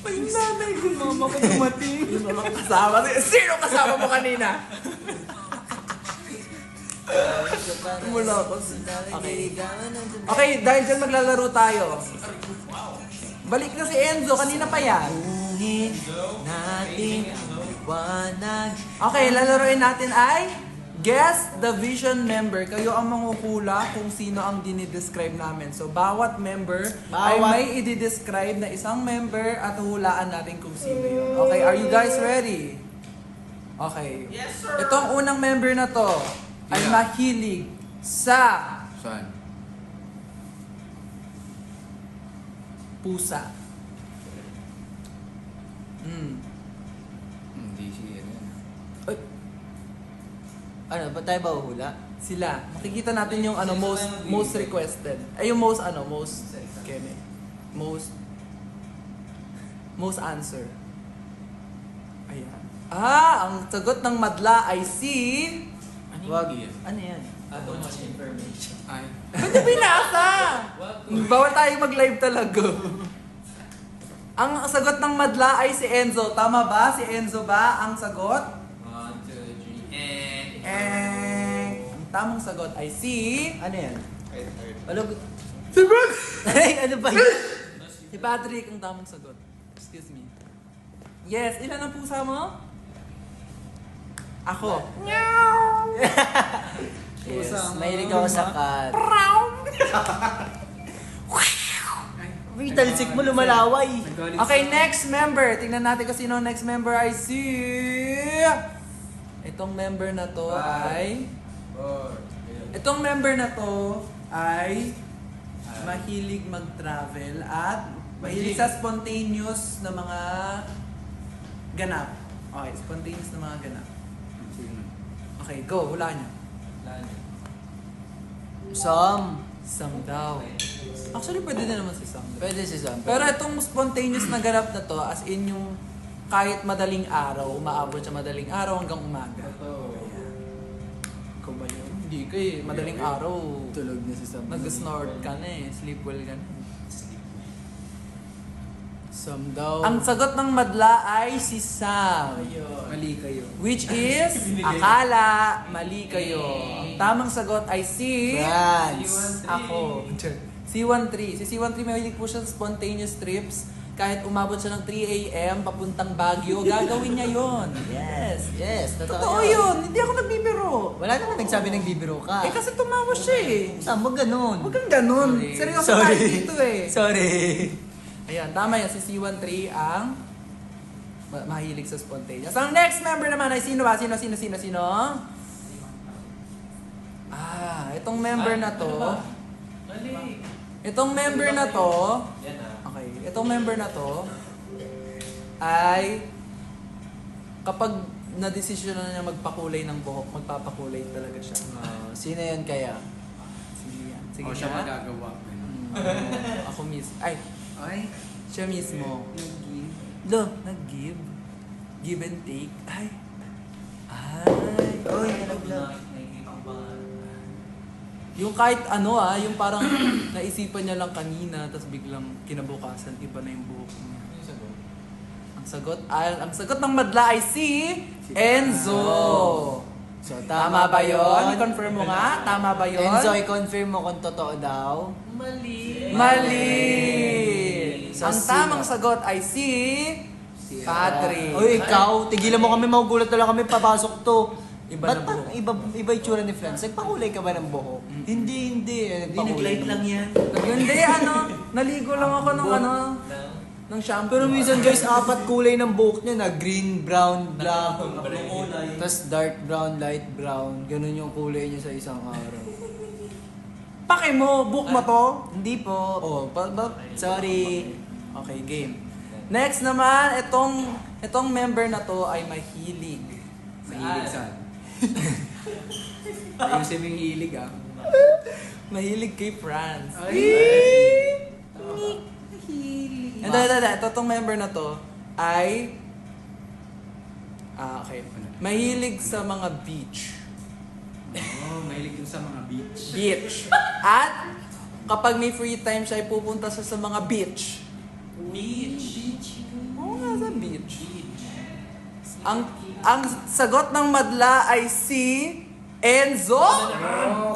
Yung nanay ko, mama ko dumating. Yung mga kasama. Sino kasama mo kanina? Mula ako. Okay. Okay, dahil dyan maglalaro tayo. Balik na si Enzo, kanina pa yan. Natin liwanag. Okay, lalaroin natin ay Guess the Vision member. Kayo ang mangukula kung sino ang dinidescribe namin. So, bawat member ay may i-describe na isang member at hulaan natin kung sino yun. Okay, are you guys ready? Okay. Yes, sir! Itong unang member na to ay mahilig sa Saan? pusa. Hindi siya yan. Ay, Ano, ba tayo ba uhula? sila. Makikita natin yung ano most requested. Ay yung most keme. Most answer. Ayan. Ang sagot ng madla ay si Wag. Ano yan? Too much information. Ay. Ba't niyo binasa? Bawal tayo mag-live talaga. Ang sagot ng madla ay si Enzo. Tama ba? Si Enzo ba ang sagot? 1, 2, 3, Ang tamang sagot ay si Ano yan? Ano? Si Brooke! Ay, ano ba yun? Si Patrick ang tamang sagot. Excuse me. Yes, ilan ang pusa mo? Ako. Yes, mahilig ako sa cat. Uy, talsik mo lumalaway. Okay, next member. Tingnan natin kung sino ang next member ay si... Itong member na to ay... Itong member na to ay mahilig mag-travel at mahilig sa spontaneous na mga ganap. Okay, spontaneous na mga ganap. Okay, go. Hula niyo. Sam daw. Actually, pwede na naman si Sam. Pwede si Sam. Pero itong spontaneous na ganap na to, as in yung kahit madaling araw, umaabot sa madaling araw hanggang umaga. Ayan. Ikaw ba yun? Hindi ka eh. Madaling araw. Tulog na si Sam. Nag-snort ka na eh. Sleep well ka na. Sam daw. Ang sagot ng madla ay si Sam. Mali kayo. Which is, akala, mali kayo. Ang tamang sagot ay si... France. Ako. C13. Si C13 mahilig po siya sa spontaneous trips. Kahit umabot siya ng 3 a.m. papuntang Baguio, gagawin niya yon. Yes. Yes, Totoo yun. Hindi ako nagbibiro. Wala naman nagsabi ng bibiro ka. Eh kasi tumawa siya eh. Sam, wag ganun. Huwag kang ganun. Seryoso tayo dito eh. Sorry. Ayan, tama yan. Si C13 ang mahilig sa spontaneous. Ang next member naman ay sino ba? Sino? Itong member na to. Itong member na to. Okay, itong member na to ay kapag na-desisyon na niya magpakulay ng buhok, magpapakulay talaga siya. Sino yan kaya? Sige yan. Sige O siya nga. magagawa. Ako mismo. Ay, siya mismo. Nag-give. Give and take. Ay. Uy, nalaglag. Yung kahit ano yung parang naisipan niya lang kanina, tapos biglang kinabukasan, iba na yung buhok niya. Ang sagot ng madla ay si Enzo. So, Tama ba yun? Confirm mo nga? Tama ba yun? Enzo, i-confirm mo kung totoo daw. Mali! So, Ang tamang sagot ay si Patrick. Uy, ikaw, tigilan mo kami, magugulat na lang kami, papasok to. Iba Ba't na pa, buhok. iba itsura ni Franz? Nagpakulay ka ba ng buhok? Hindi. Nag-light lang yan. Hindi, naligo lang ako ng shampoo. Pero minsan guys, 4 kulay ng buhok niya na green, brown, black. Tapos dark brown, light brown. Ganun yung kulay niya sa isang araw. Pake mo, book mo to. Hindi po. Sorry. Okay, game. Next naman, itong member na to ay mahilig. Mahilig saan? Ayusin mo yung hilig Mahilig kay Franz. Hilig. Itong member na to ay okay. Mahilig sa mga beach. Mahilig dun sa mga beach. At kapag may free time siya, ay pupunta siya sa mga beach. Ang sagot ng madla ay si Enzo.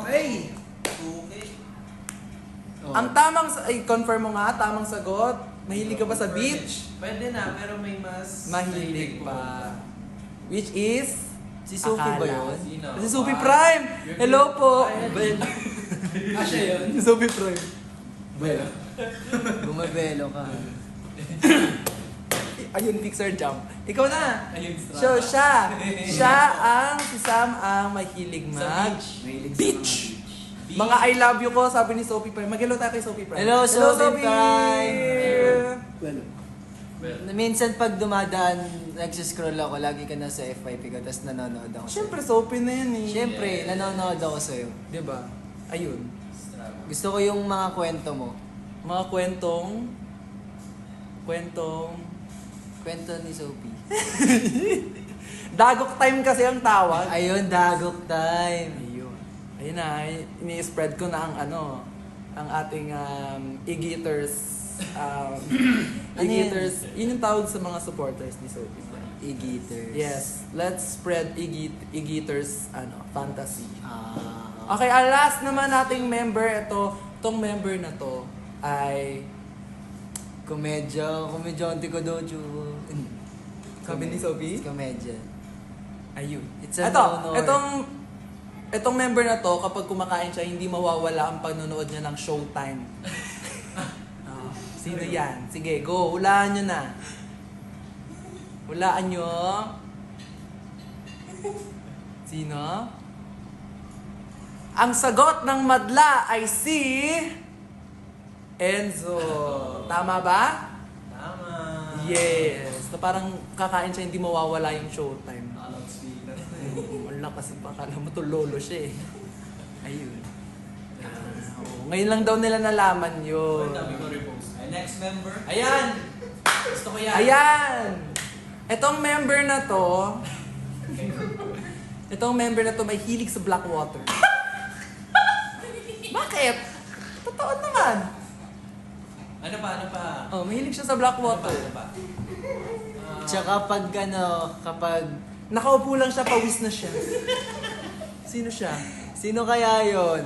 Okay. Ang tamang confirm mo nga, tamang sagot. Mahilig ka ba sa beach? Pwede na, pero may mas Mahilig pa. Which is Si Sophie ba yun? Sino? Si Sophie Prime. Hello po. Siya yun. Si Sophie Prime. Bumabelo ka. Ayun, Pixar jump. Ikaw na. Ayun, So, siya si Sam ang mahilig mag Mahilig sa beach. mga beach. Mga I love you ko, sabi ni Sophie Prime. Mag-hello tayo kay Sophie Prime. Hello, Sophie Prime. Well, Minsan pag dumadaan, nagsiscroll ako, lagi ka na sa FYP ko, tapos nanonood ako sa'yo. Siyempre, Sophie na yan eh. Siyempre, nanonood ako sa'yo. Diba? Ayun. Gusto ko yung mga kwento mo. Mga kwentong Kwento ni Sophie. Dagok time kasi ang tawag. Ayun, dagok time. Ayun. Ayun na, ini-spread ko na ang ating e-geaters. E-geaters, yun yung tawag sa mga supporters ni Sophie. E-geaters. Yes, let's spread e-geaters fantasy. Ah. Okay, ang last naman nating member, itong member na to ay Komedyante ko daw, Chu. sabi ni Sophie? Komedya. Ayun. It's an honor. Itong member na to, kapag kumakain siya, hindi mawawala ang panonood niya ng Showtime. Sino yan? Sige, go. Hulaan nyo na. Hulaan nyo. Sino? Ang sagot ng madla ay si Enzo. Tama ba? tama. Yes. Na parang kakain siya, hindi mawawala yung Showtime. Loudspeaker. Wala kasi pakala mo to lolo siya eh. Ayun. Ngayon lang daw nila nalaman yun. Dami ko repost. Next member. Ayan! Gusto ko yan. Ayan! Itong member na to may hilig sa Blackwater. Bakit? Totoo naman. Ano pa? Oh, mahilig siya sa Blackwater. Ano pa? Tsaka kapag Nakaupo lang siya, pawis na siya. Sino siya? sino kaya yon?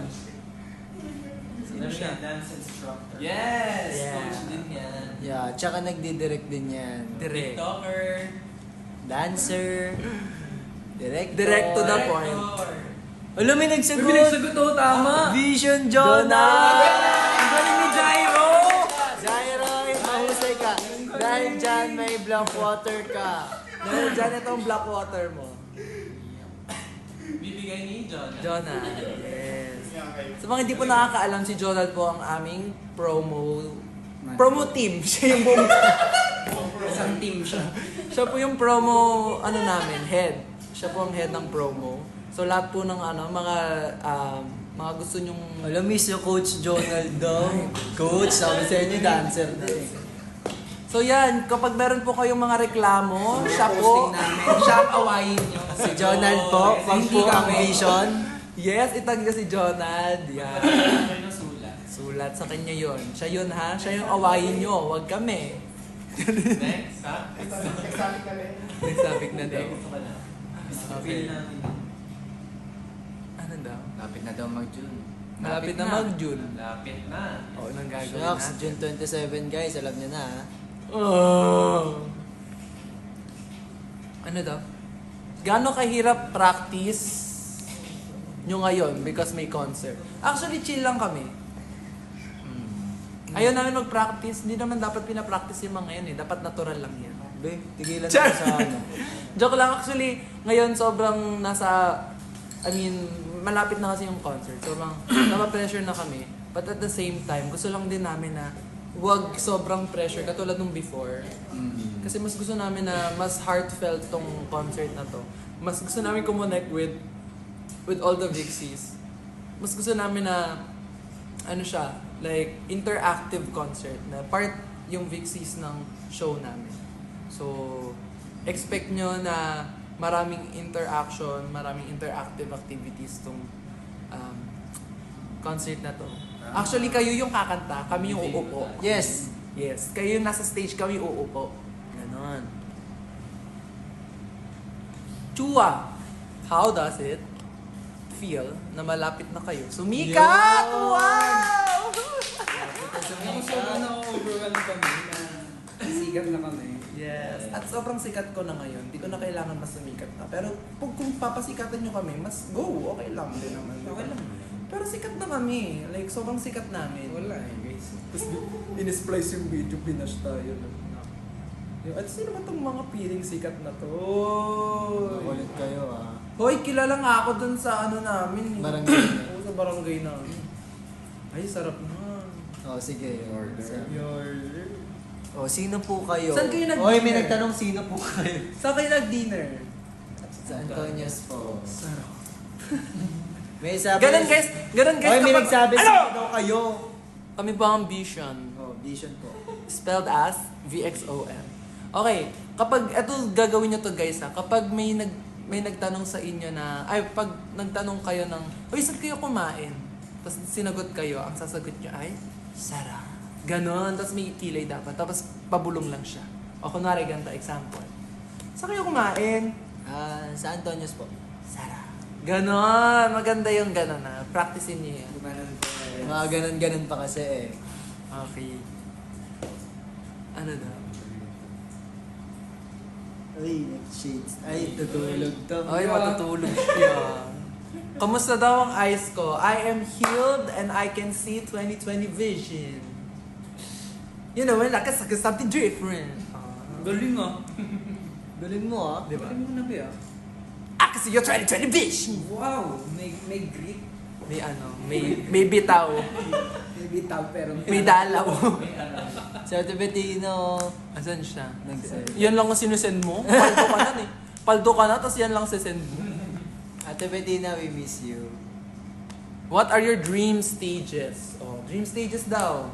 Sino siya? Dance instructor. Yes! Yeah. Coach din yan. Yeah, tsaka nagdidirect din yan. Direct. TikToker. Dancer. Director. Direct to the point. Alam, may nagsagot. May nagsagot, oh, tama. Vision Jonah. Ang galing ni Jairo! Jairo, mahusay ka. Dahil dyan, may Blackwater ka. Dahil dyan itong Blackwater mo. Bibigay ni John. Jonah, yes. Sa mga hindi po nakakaalam, si Jonah po ang aming promo team. Siya yung buong Isang team siya. siya po yung promo namin, head. Siya po ang head ng promo. So lahat po ng mga gusto nyong Alam, miss yung Coach Jonald daw. Coach, sabi sa inyo, dancer na eh. So yan, kapag meron po kayong mga reklamo, siya po, Siya ang awayin niyo. Si Jonald po, pag Hindi po ang kami. vision. yes, itag niya si Jonad. Yan. Ano yung sulat? Sulat sa kanya yon. Siya yun ha, siya yung awayin nyo, wag kami. Next, ha? Nagsabik na daw. Gusto ka na. Okay. Feel namin. Ano daw? Lapit na daw mag-June. Malapit na mag-June. Lapit na. Oo, nang gagawin Shucks, natin. June 27 guys, alam niyo na ha. Ano daw? Gaano kahirap practice nyo ngayon because may concert? Actually, chill lang kami. Ayaw namin mag-practice. Hindi naman dapat pinapractice yung mga yan eh. Dapat natural lang yan. Be, tigilan Char! na sa ano. Joke lang. Actually, ngayon sobrang malapit na kasi yung concert. Sobrang napapressure na kami. But at the same time, gusto lang din namin na wag sobrang pressure katulad nung before. Kasi mas gusto namin na mas heartfelt tong concert na to. Mas gusto namin kumonect with all the Vixies. Mas gusto namin na like interactive concert na part yung Vixies ng show namin. So, expect nyo na maraming interaction, maraming interactive activities tong concert na to. Actually, kayo yung kakanta, kami yung uupo. Yes. Yes, kayo yung nasa stage, kami uupo. Ganon. Chua, how does it feel na malapit na kayo sumikat? Yun! Wow! Ako sobrang na-overwhelm kami na sikat na kami. Yes. At sobrang sikat ko na ngayon. Hindi ko na kailangan mas sumikat na. Pero kung papasikatan nyo kami, mas go. Okay lang din naman. Okay lang. Pero sikat na kami. Like, sobrang sikat namin. Wala eh, guys. Tapos in-splice yung video, pinash tayo. At sino ba itong mga piling sikat na to? Makulit kayo Hoy, kilala nga ako dun sa ano namin. Barangay. Oo, sa barangay namin. Ay, sarap naman. Sige. Order. Sino po kayo? Saan kayo nag-dinner? Oy, may nagtanong sino po kayo. Saan kayo nag-dinner? Sa Antonios po. Sarap. May sabi. Ganun guys, Oy, may nagsabi Ano? sino daw kayo. Kami po ang Vision. Vision po. Spelled as VXON. Okay, kapag ito gagawin nyo to guys ha, kapag may nagtanong sa inyo na, pag nagtanong kayo ng, uy, saan kayo kumain? Tapos sinagot kayo, ang sasagot nyo ay, Sarah. Ganon, tapos may kilay dapat, tapos pabulong lang siya. O kunwari, ganito, example. Saan kayo kumain? Sa Antonios po. Sarah. Ganon, maganda yung ganon na. Practicein niyo yan. Gumanon po. Mga ganun-ganun pa kasi Okay. Ano daw? Ay, shades. Ay, tutulog to. Ay, matutulog siya. Kamusta daw ang eyes ko? I am healed and I can see 20/20 vision. You know, when like it's something different. Galing ah. Galing mo Di ba? Galing mo na ba ah? I can see your 20/20 vision. Wow! May grit. May may bitaw. May bitaw pero May dalaw. Si Ate Bettino. Asan siya? Nag-send. Yan lang ang sinusend mo? Paldo ka na eh. Paldo ka na, tapos yan lang sisend mo. Ate Bettina, we miss you. What are your dream stages? Oh, dream stages daw.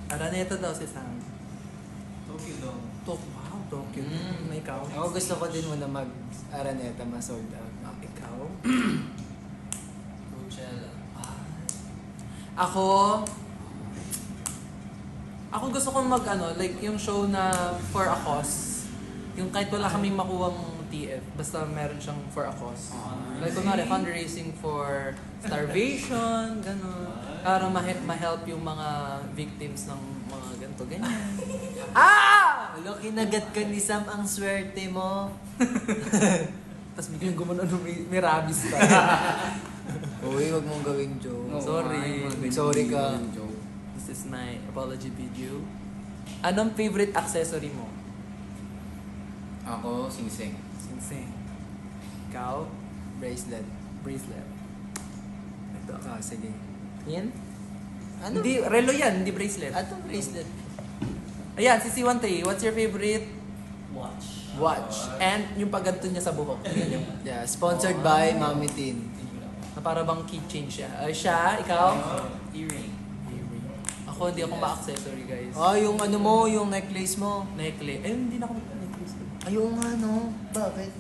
Araneta daw si Sam. Tokyo daw. Wow, Tokyo. May ikaw? Ako gusto ko din muna mag-Araneta, ma-sold out. Ikaw? Coachella. Ako gusto kong like yung show na for a cause. Yung kahit wala kaming makuwang TF, basta meron siyang for a cause. Like kunwari, fundraising for starvation, gano'n. Para ma-help yung mga victims ng mga ganito, ganyan. Wala, kinagat ka ni Sam, ang swerte mo. Tapos biglang gumanon, may rabies ka. Uy, wag mong gawing joke. Sorry. Sorry ka. This is my apology video. Anong favorite accessory mo? Ako, sing-sing. Sing-sing. Ikaw? Bracelet. Bracelet. Ito. Sige. Yan? Ano? Hindi, relo yan, hindi bracelet. Atong bracelet. Ayan, si C13, what's your favorite Watch. watch? And yung pagganto niya sa buhok. Yan yung, Yeah, sponsored by Mami Tin. na para bang keychain siya. Siya, ikaw? Earring. Ako, hindi ako ma-accessory, guys. Yung ano mo, yung necklace mo. Necklace. Ayun, hindi na ako necklace. Ayun nga, no? Bakit?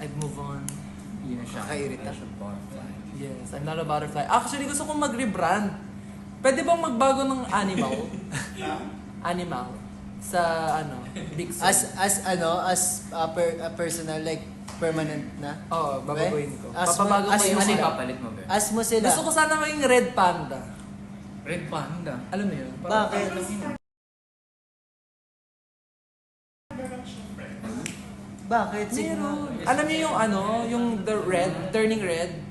I'd move on. Yun na siya. Kakairita. Yes, I'm not a butterfly. Actually, gusto kong mag-rebrand. Pwede bang magbago ng animal? Animal. Sa, Big Sur. As a personal, like, permanent na? Oo, babaguhin ko. As Papabago ko as yung mo Ano sila. papalit mo, Ber? As mo sila. Gusto ko sana maging red panda. Red Panda. Alam mo yun? Bakit? Bakit? Sige nga. Meron. Alam niyo yung yung the red, turning red?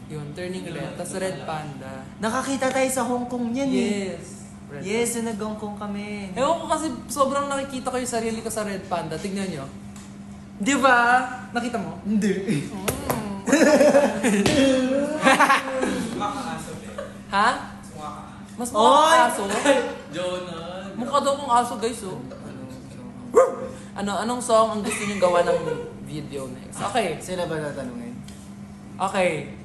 Yun, turning red. Tapos red panda. Nakakita tayo sa Hong Kong niyan eh. Yes. Red Yes, yung nag-Hong Kong kami. Ewan ko kasi sobrang nakikita ko yung sarili ko sa red panda. Tignan nyo. Di ba? Nakita mo? Hindi. Makakaaso eh. Ha? Sumakaaso. Mas mukha kang Oy! aso. Jonah. Mukha daw kong aso guys oh. Anong song ang gusto nyo gawa ng video next? Okay. Sila ba tatanungin? Okay.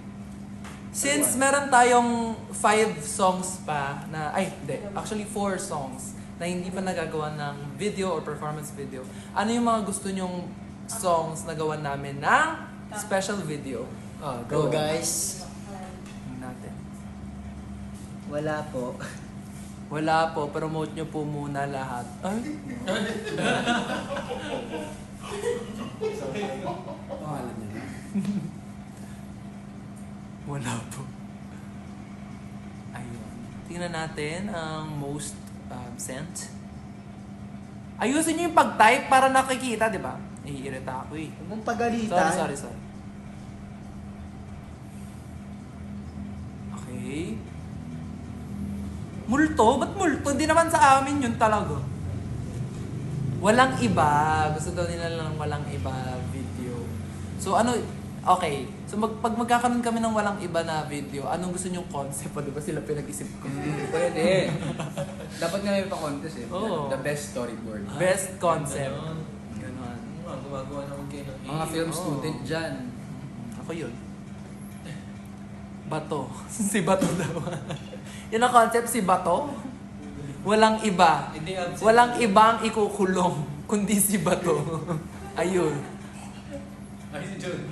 Since meron tayong 5 songs pa na, hindi, actually 4 songs na hindi pa nagagawa ng video or performance video, ano yung mga gusto nyong songs na gawan namin ng special video? Go guys. Natin. Wala po. Wala po, promote nyo po muna lahat. Ay? Pangalan niya na. Wala po. Ayun. Tingnan natin ang most sent. Ayusin nyo yung pag-type para nakikita, di ba? Naiirita ako eh. Huwag mong pagalitan. Sorry. Okay. Multo? Ba't multo? Hindi naman sa amin yun talaga. Walang iba. Gusto daw nila lang walang iba video. So ano, okay. So pag magkakaroon kami ng walang iba na video, anong gusto nyong concept? Di ba sila pinag-isip ko? Pwede. Dapat nga may pa-contest eh. Oo. The best storyboard. Best concept. Ganon. Gumagawa naman kayo ng Mga film Oo. student dyan. Ako yun. Bato. Si Bato daw. Yun ang concept, si Bato. Walang iba. Hindi absent. Walang ibang ikukulong, kundi si Bato. Ayun. Ay, si John.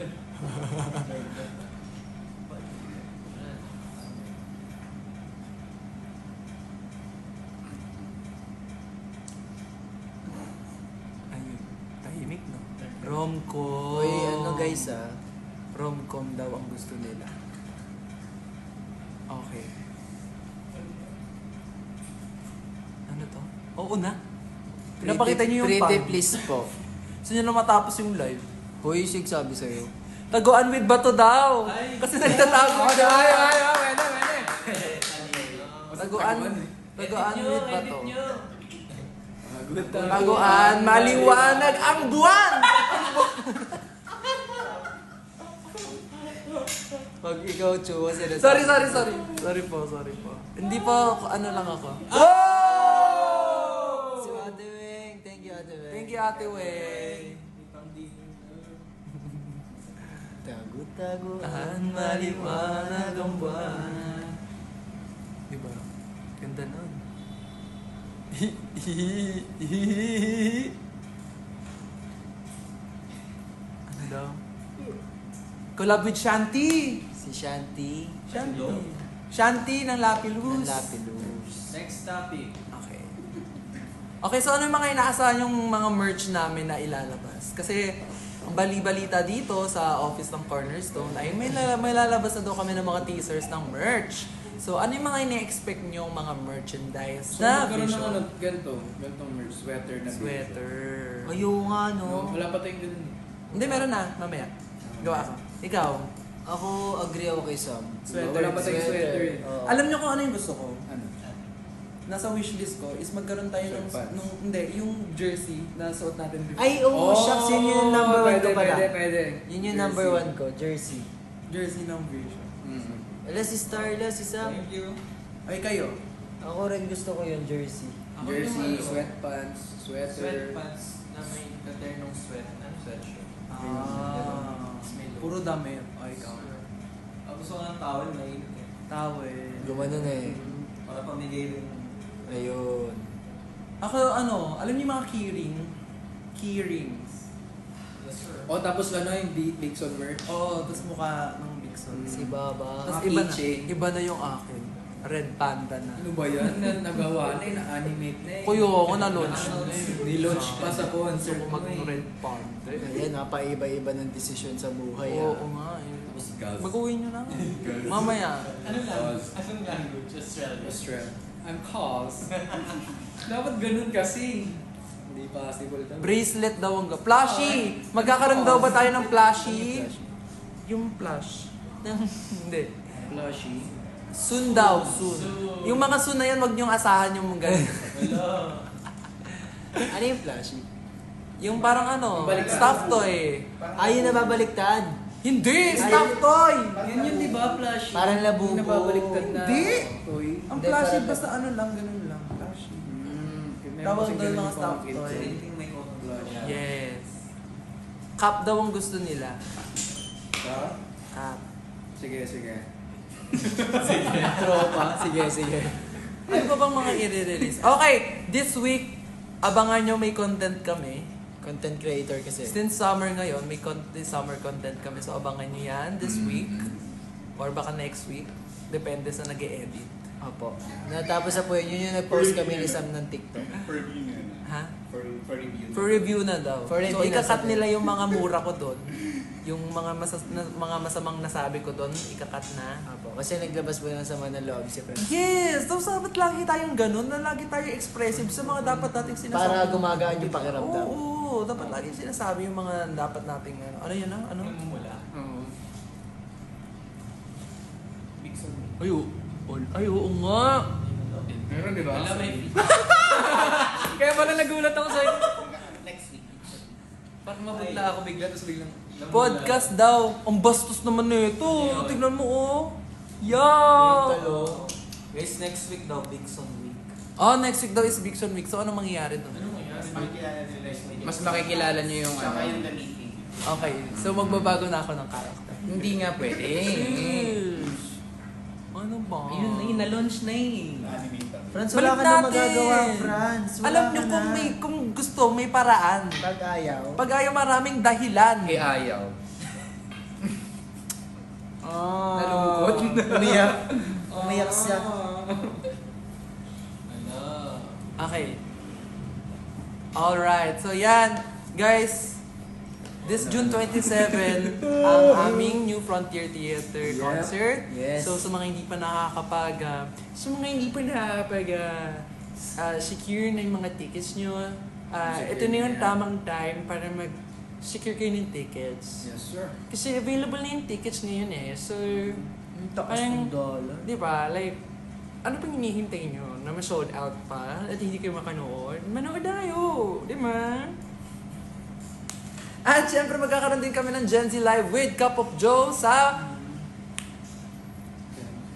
Ayun. Tahimik, no? Romcom. Uy, ano guys Romcom daw ang gusto nila. Okay. Ano to? Oo na. Pinapakita niyo yung Pretty pan. please po. Gusto niyo na matapos yung live. Hoy, Sig, sabi sa'yo. Taguan with Bato daw. Ay. Kasi nagtatago siya. Wala. Taguan Edit nyo, with edit Bato. nyo. Good Taguan, maliwanag ang buwan! Pag ikaw, Chua, sinasabi. Sorry. Sorry po. Hindi po, ano lang ako. Si Ate Weng. Thank you, Ate Weng. Thank you, Ate Wei. Tago-taguan. Maliwanag ang buwan. Diba? Ganda nun. Ano daw? Collab with Shanti. Si Shanti. Shanti ng Lapilus. Ng Lapilus. Next topic. Okay. Okay, so ano yung mga inaasahan yung mga merch namin na ilalabas? Kasi ang bali-balita dito sa office ng Cornerstone ay may lalabas na daw kami ng mga teasers ng merch. So ano yung mga ine-expect nyo mga merchandise So, na magkaroon ng visual? ganitong merch, sweater na Sweater. Ayaw nga, no. No, wala pa tayong ganun. Hindi, meron na. Mamaya. Gawa ka. Ikaw. Ako, agree ako kay Sam. Sweater. Wala pa tayong sweater eh. Oo. Alam nyo kung ano yung gusto ko? Ano? Nasa wishlist ko is magkaroon tayo Sweatpants. yung jersey na suot natin before. Ay, oo, shucks. Yun yung number one ko pala. Pwede. Yun yung number one ko, jersey. Jersey ng vision. Wala si Starla, si Sam. Thank you. Ay, kayo. Ako rin gusto ko yung jersey. Ako Jersey, yung ano, sweatpants, sweater. sweatpants na may katernong sweat. Ano sweatshirt? Puro damit. Ay, ikaw. Ako gusto ko ng towel, mainit eh. Towel. Gumano na eh. Para pamigay rin. Ayun. Ako, alam niyo yung mga keyrings. Yes, sir. O tapos ano yung Bigson merch? Oo, tapos mukha ng Bigson. Si Baba. Tapos Mga iba na, keychain. iba na yung akin. Red Panda na. Ano ba yan? Nagawa na na-animate na eh. Kuyo ako na-launch na eh. Nilaunch pa sa concert Gusto ko mo eh. mag-Red Panda eh. Ayan, napaiba-iba ng desisyon sa buhay. Oo nga eh. Gas. Mag-uwi nyo na. Mamaya. Ano lang? Anong language? Australian. Australia. I'm cause. Dapat ganun kasi. Hindi possible daw. Bracelet daw ang Plushie! Magkakaroon daw ba tayo ng plushie? Yung plush. Hindi. Plushie. Soon daw, soon. Yung mga soon na yan, wag niyong asahan yung mga ganun. Wala. Ano yung flashy? Yung parang Baliktad. stuffed toy. Ay, yung nababaliktad. Hindi! Stuffed toy! Yan yun di ba, Plushie? Parang labubo. Yung nababaliktad na. Hindi. Toy. Ang Hindi, plushie parang- basta lang, ganun lang. Plushie. Meron Tawag kasing doon ganun mga yung stuffed kids toy. eh. Anything may Plushie. Yes. Cup daw ang gusto nila. Ha? Cup. Sige. Tropa. Sige. Ano pa bang mga i-release? Okay, this week, abangan nyo may content kami. Content creator kasi. Since summer ngayon, may summer content kami. So abangan nyo yan this week. Or baka next week. Depende sa nag-e-edit. Opo. Natapos na po yun yung nag-post kami ni Sam ng TikTok. For review na. Ha? For review. For review na daw. For So review na ikakat sabi. nila yung mga mura ko doon. Yung mga mga masamang nasabi ko doon, ikakat na. Opo. Kasi naglabas po ng sama ng loob si Francis. Yes! So dapat lagi tayong ganun, na lagi tayo expressive sa mga dapat nating sinasabi. Para gumagaan yung pakiramdam. Oo, dapat lagi sinasabi yung mga dapat nating ano. Ano yun ah? Ano? Mula. Oo. Big Son. Ay, oo nga. Meron, di ba? Wala, may Kaya pala nagulat ako sa'yo. next week. Parang mabigla ako bigla, tapos biglang... Podcast daw. Ang bastos naman nito. Ayun. Tignan mo oh. Yeah! Talo. Guys, next week daw, Big Son Week. Oh, next week daw is Big Son Week. So, anong mangyayari doon? Makikilala nila yung Mas makikilala niyo yung Tsaka ano. yung the meeting. Okay, so magbabago na ako ng character. Hindi nga pwede. Ano ba? Ayun na yun, na-launch na eh. Animator. Franz, Balik wala ka na natin. magagawa, Franz. Wala Alam ka nyo na. kung gusto, may paraan. Pag ayaw. Pag ayaw maraming dahilan. Eh, ayaw. Ah. Nalungkot. Umiyak. Umiyak siya. Ano? Okay. Alright, so yan. Guys, this June 27, ang aming New Frontier Theater concert. Yes. So sa mga hindi pa secure na yung mga tickets nyo, ito na yung tamang time para mag-secure kayo ng tickets. Yes, sir. Kasi available na yung tickets ngayon eh. So, Ang takas ng dollar. di ba, like, ano pang hinihintay nyo? Na ma-sold out pa? At hindi kayo makanood? Manood tayo! Di ba? At syempre, magkakaroon din kami ng Gen Z Live with Cup of Joe sa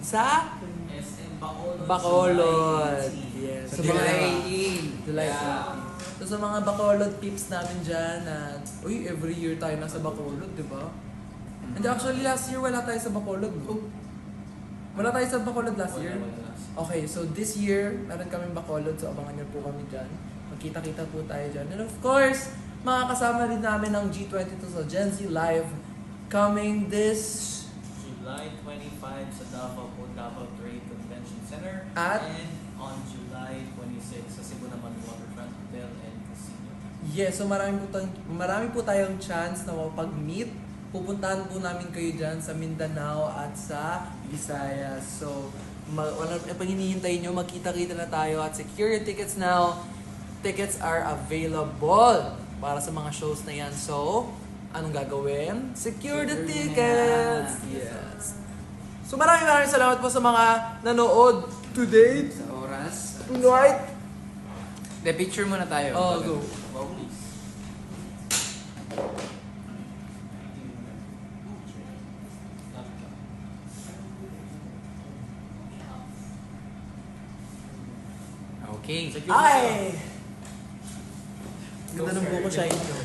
SM Bacolod. Bacolod. July 18. Yes. Sa July mga- 18. July 18. So sa mga Bacolod peeps namin dyan na, uy, every year tayo nasa Bacolod, di ba? And actually, last year wala tayo sa Bacolod. No? Wala tayo sa Bacolod last year? Wala. Okay, so this year, meron kaming Bacolod, so abangan niyo po kami dyan. Magkita-kita po tayo dyan. And of course, makakasama rin namin ang G22 sa Gen Z Live coming this July 25 sa Davao Trade Convention Center. At? And on July 26 sa Cebu naman Waterfront Hotel and Casino. yes, so marami po tayong chance na mapag-meet. Pupuntahan po namin kayo dyan sa Mindanao at sa Visayas. So, wala pang hinihintay nyo, magkita-kita na tayo at secure your tickets now. Tickets are available para sa mga shows na yan. So, anong gagawin? Secure the tickets! Yes. So, maraming salamat po sa mga nanood today. Sa oras. Right? The picture muna tayo. Oh, go. Wow, please. Okay. Ay! Ganda ng buko siya ito.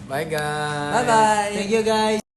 Bye guys. Bye-bye! Thank you, guys.